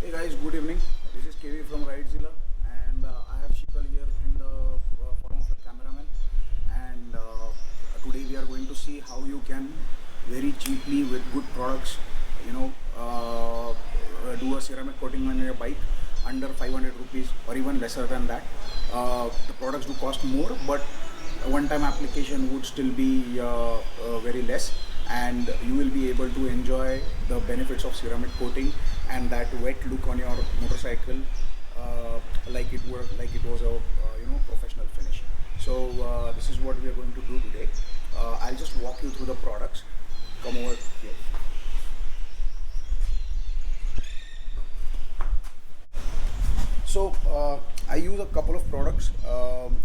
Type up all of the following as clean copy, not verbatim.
Hey guys, good evening. This is KV from RideZilla, and I have Sheetal here in the form of the cameraman. And today we are going to see how you can very cheaply with good products, do a ceramic coating on your bike under 500 rupees or even lesser than that. The products do cost more, but a one-time application would still be very less, and you will be able to enjoy the benefits of ceramic coating and that wet look on your motorcycle, like it was a professional finish. So this is what we are going to do today. I'll just walk you through the products. Come over here. So I use a couple of products,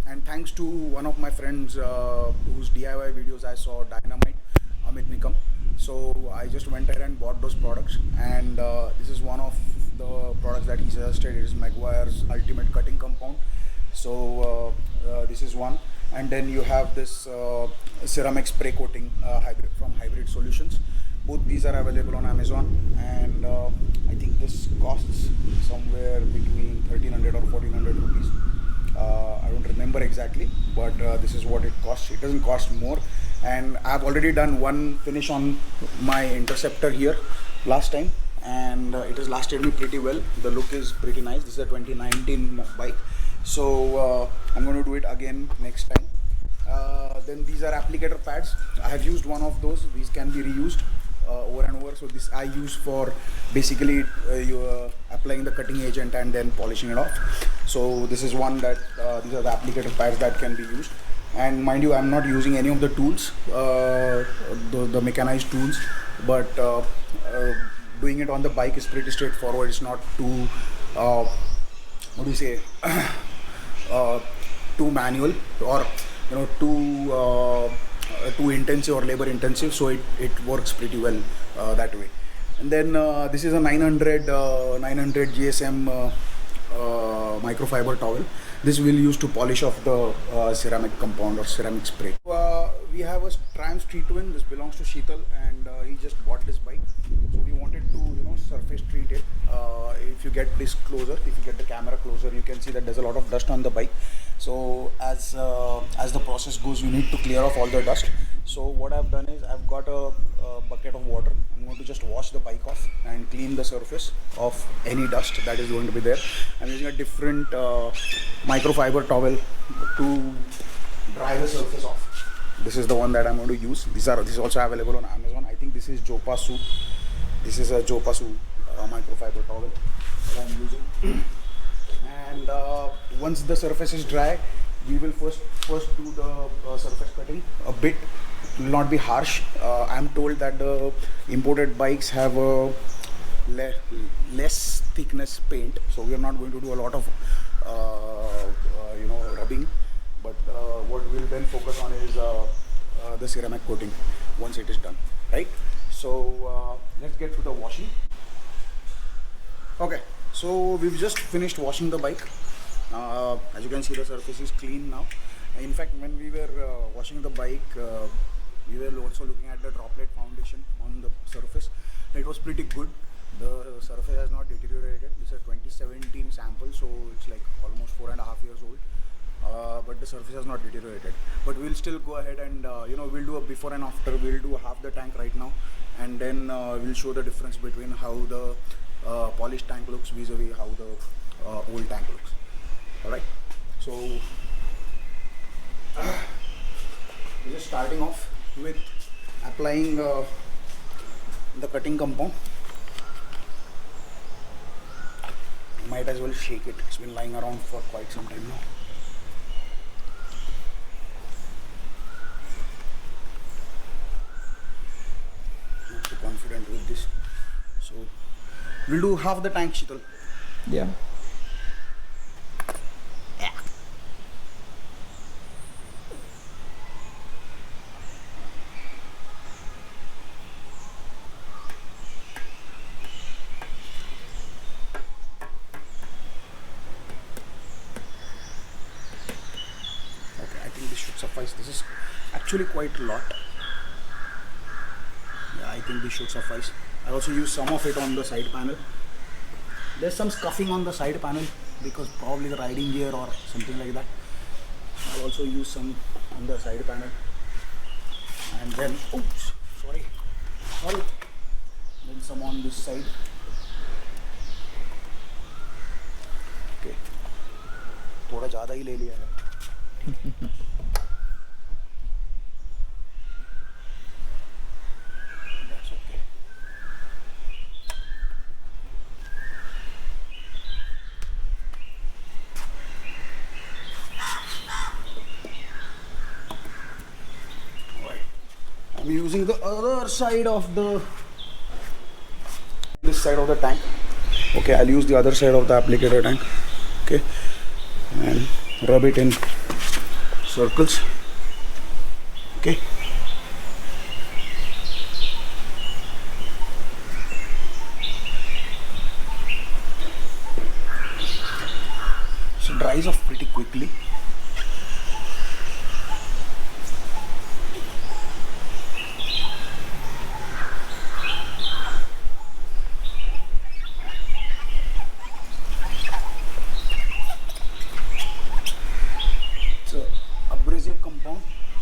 and thanks to one of my friends whose DIY videos I saw, Dynamite, Amit Nikam. So I just went ahead and bought those products, and this is one of the products that he suggested. It is Maguire's Ultimate Cutting Compound. So this is one, and then you have this ceramic spray coating hybrid from Hybrid Solutions. Both these are available on Amazon, and I think this costs somewhere between 1300 or 1400 rupees. I don't remember exactly, but this is what it costs. It doesn't cost more, and I've already done one finish on my Interceptor here last time, and it has lasted me pretty well. The look is pretty nice. This is a 2019 bike, so I'm going to do it again next time. Then these are applicator pads. I have used one of those. These can be reused over and over. So this I use for basically applying the cutting agent and then polishing it off. So this is one that these are the applicator pads that can be used. And mind you, I'm not using any of the tools, the mechanized tools, but doing it on the bike is pretty straightforward. It's not too what do you say too manual, or too intensive or labor intensive, so it works pretty well that way. And then this is a 900 GSM microfiber towel. This will use to polish off the ceramic compound or ceramic spray. We have a Triumph Street Twin. This belongs to Sheetal, and he just bought this bike, so we wanted to surface treat it. If you get this closer, if you get the camera closer, you can see that there's a lot of dust on the bike. So as the process goes, you need to clear off all the dust. So what I've done is I've got a bucket of water. I'm going to just wash the bike off and clean the surface of any dust that is going to be there. I'm using a different microfiber towel to dry the surface off. This is the one that I'm going to use. This is also available on Amazon. I think this is Jopasu. This is a Jopasu microfiber towel that I'm using. And once the surface is dry, we will first do the surface cutting a bit. It will not be harsh. I'm told that the imported bikes have a less thickness paint, so we are not going to do a lot of rubbing, but what we'll then focus on is the ceramic coating once it is done, right? So let's get to the washing. Okay, so we've just finished washing the bike. As you can see, the surface is clean now. In fact, when we were washing the bike, we were also looking at the droplet foundation on the surface. It was pretty good. The surface has not deteriorated. This is a 2017 sample, so it's like almost 4.5 years old. But the surface has not deteriorated. But we'll still go ahead and we'll do a before and after. We'll do half the tank right now, and then we'll show the difference between how the polished tank looks vis-a-vis how the old tank looks. Alright, so we're just starting off with applying the cutting compound. Might as well shake it. It's been lying around for quite some time now. Not too confident with this. So we'll do half the tank, Sheetal. Yeah. This should suffice. This is actually quite a lot. Yeah, I think this should suffice. I also use some of it on the side panel. There's some scuffing on the side panel because probably the riding gear or something like that. I'll also use some on the side panel. And then, oops, sorry. Then some on this side. Okay. थोड़ा ज़्यादा ही ले लिया है. That's okay. I'm using the other side of this side of the tank. Okay, I'll use the other side of the applicator tank. Okay, and rub it in circles. Okay. So it dries off pretty quickly.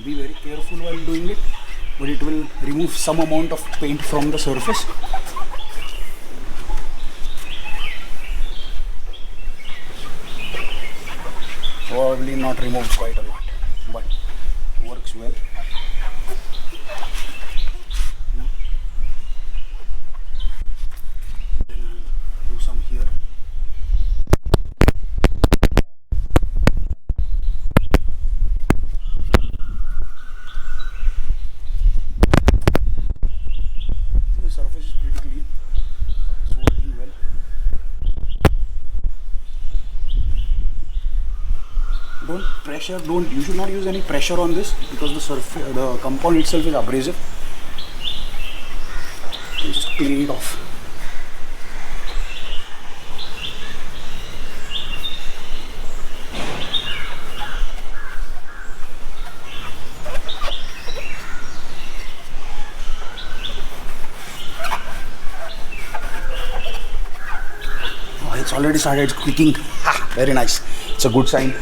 Be very careful while doing it, but it will remove some amount of paint from the surface. Probably not remove quite a lot, but works well. Then I'll do some here. Surface is pretty clean. It's working well. You should not use any pressure on this because the compound itself is abrasive. You just clean it off. It's already started clicking. Very nice. It's a good sign.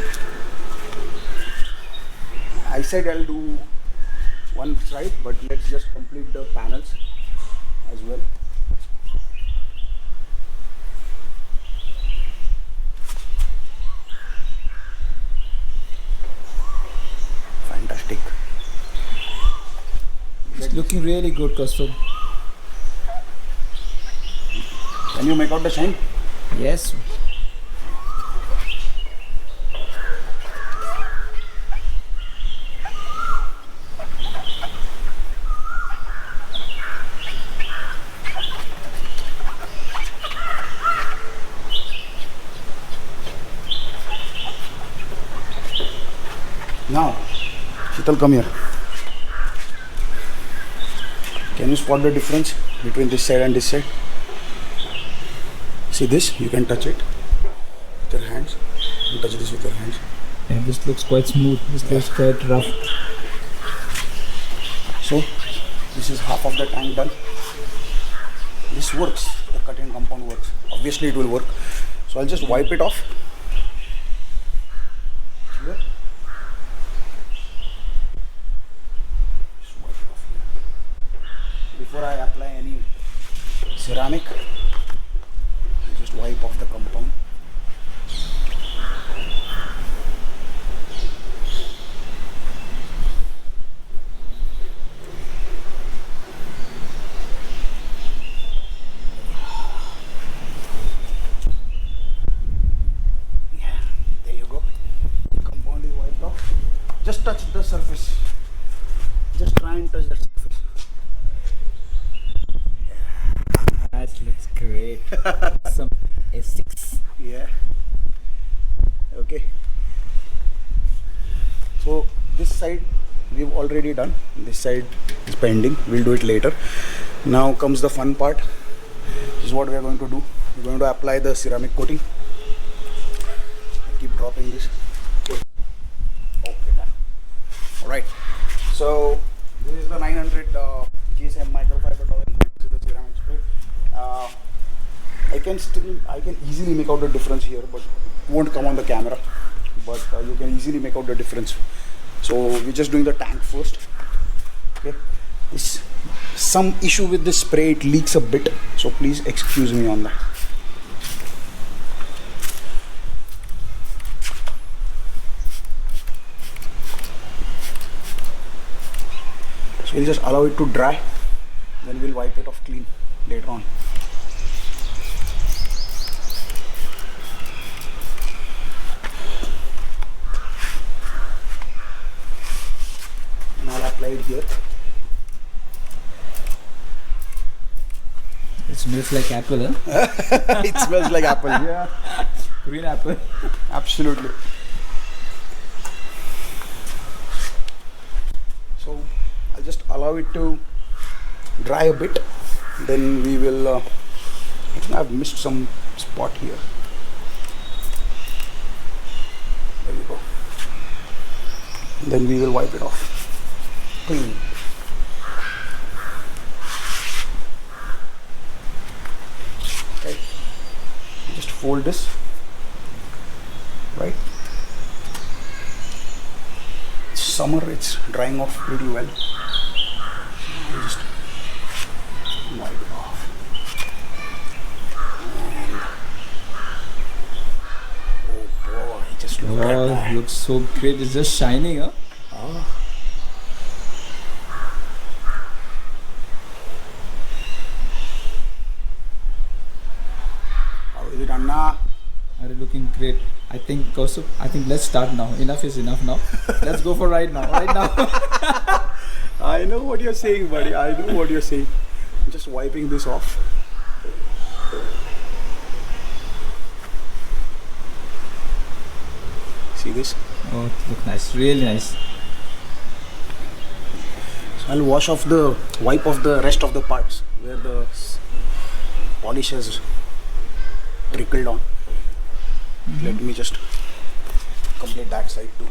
I said I'll do one side, but let's just complete the panels as well. Fantastic. It's looking really good, custom. Can you make out the shine? Yes. Now, Shital, come here. Can you spot the difference between this side and this side? See this? You can touch it with your hands. You touch this with your hands. And this looks quite smooth. This looks quite rough. So, this is half of the tank done. This works. The cut-in compound works. Obviously, it will work. So, I'll just wipe it off. Here. Just wipe it off here. Before I apply any ceramic, just wipe off the compound. Yeah, there you go. The compound is wiped off. Just touch the surface. Just try and touch the surface. That looks great. Some S6. Yeah. Okay. So this side we've already done. This side is pending. We'll do it later. Now comes the fun part. This is what we are going to do. We're going to apply the ceramic coating. I keep dropping this. Okay, done. Alright. So this is the 900 GSM microfiber towel. This is the ceramic spray. I can easily make out the difference here, but it won't come on the camera. But you can easily make out the difference. So we're just doing the tank first. Okay. There's some issue with this spray, it leaks a bit. So please excuse me on that. So we'll just allow it to dry, then we'll wipe it off clean later on. And I'll apply it here. It smells like apple, huh? It smells like apple. Yeah. Green apple. Absolutely. So I'll just allow it to dry a bit. Then we will. I think I've missed some spot here. There we go. Then we will wipe it off clean. Okay. Just fold this. Right. It's summer, it's drying off pretty well. I'll just wipe it off. And oh boy, just look at Oh, that. looks so great. It's just shining, huh? Oh. How is it, Anna? Are you looking great? I think Kaustubh, let's start now. Enough is enough now. Let's go for ride now. Right now. I know what you're saying, buddy. I know what you're saying. I'm just wiping this off. See this? Oh, look nice. Really nice. So I'll wipe off the rest of the parts where the polish has trickled on. Let me just complete that side too.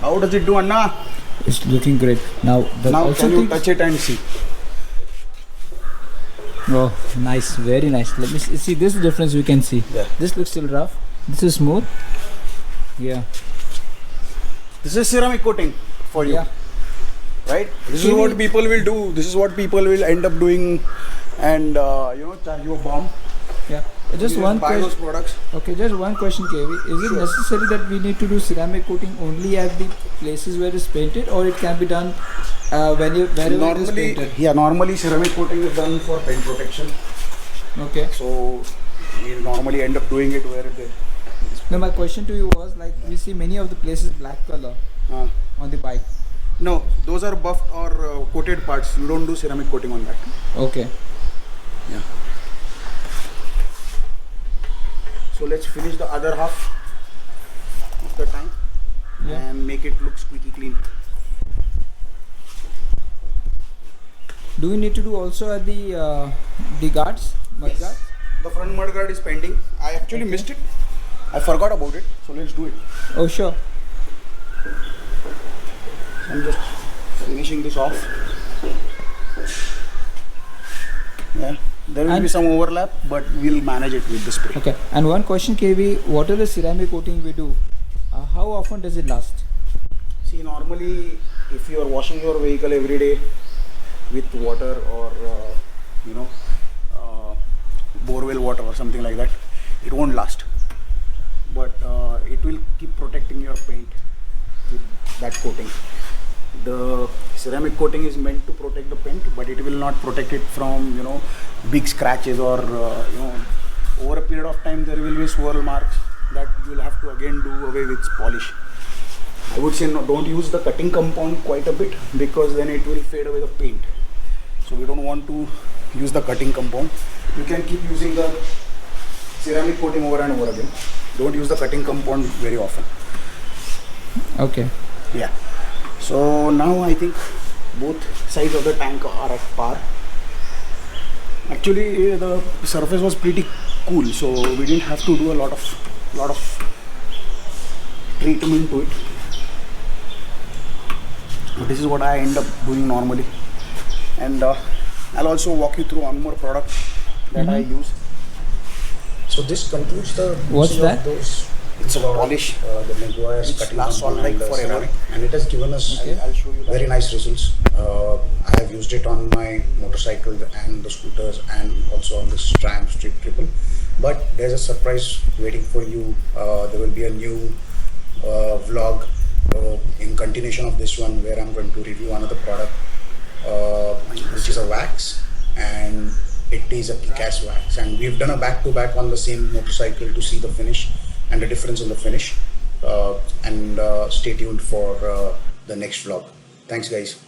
How does it do, Anna? It's looking great. Now Can you touch it and see? Oh, nice. Very nice. Let me see this difference we can see. Yeah. This looks still rough. This is smooth. Yeah. This is ceramic coating for you. Yeah. Right? This is what people will do. This is what people will end up doing and charge you a bomb. Yeah. Just You one buy those question. products. Okay, just one question, KV. Is it Sure. necessary that we need to do ceramic coating only at the places where it's painted, or it can be done wherever it is painted? Normally ceramic coating is done for paint protection. Okay. So we normally end up doing it where it is. Now my question to you was, like, we see many of the places black color on the bike. No, those are buffed or coated parts. You don't do ceramic coating on that. Okay. Yeah. So let's finish the other half of the tank and make it look squeaky clean. Do we need to do also at the guards, mud Yes. guards? The front mud guard is pending. I actually missed it. I forgot about it. So let's do it. Oh, sure. I'm just finishing this off. Yeah, there will be some overlap, but we'll manage it with the spray. Okay. And one question, KV, what are the ceramic coating we do? How often does it last? See, normally, if you are washing your vehicle every day with water or borewell water or something like that, it won't last. But it will keep protecting your paint with that coating. The ceramic coating is meant to protect the paint, but it will not protect it from big scratches or over a period of time there will be swirl marks that you'll have to again do away with polish. I would say no, don't use the cutting compound quite a bit, because then it will fade away the paint. So we don't want to use the cutting compound. You can keep using the ceramic coating over and over again. Don't use the cutting compound very often. Okay. Yeah. So now I think both sides of the tank are at par. Actually, the surface was pretty cool, so we didn't have to do a lot of treatment to it. This is what I end up doing normally, and I'll also walk you through one more product that I use. So this concludes the What's that? Those. It's a polish, the Maguire's cutting lasts all compound like and forever, ceramic, and it has given us I'll show you that. very nice results. I have used it on my motorcycle and the scooters, and also on this Triumph Street Triple. But there's a surprise waiting for you. There will be a new vlog in continuation of this one, where I'm going to review another product, which is a wax, and it is a kick-ass wax. And we've done a back-to-back on the same motorcycle to see the finish and the difference in the finish. And stay tuned for the next vlog. Thanks, guys.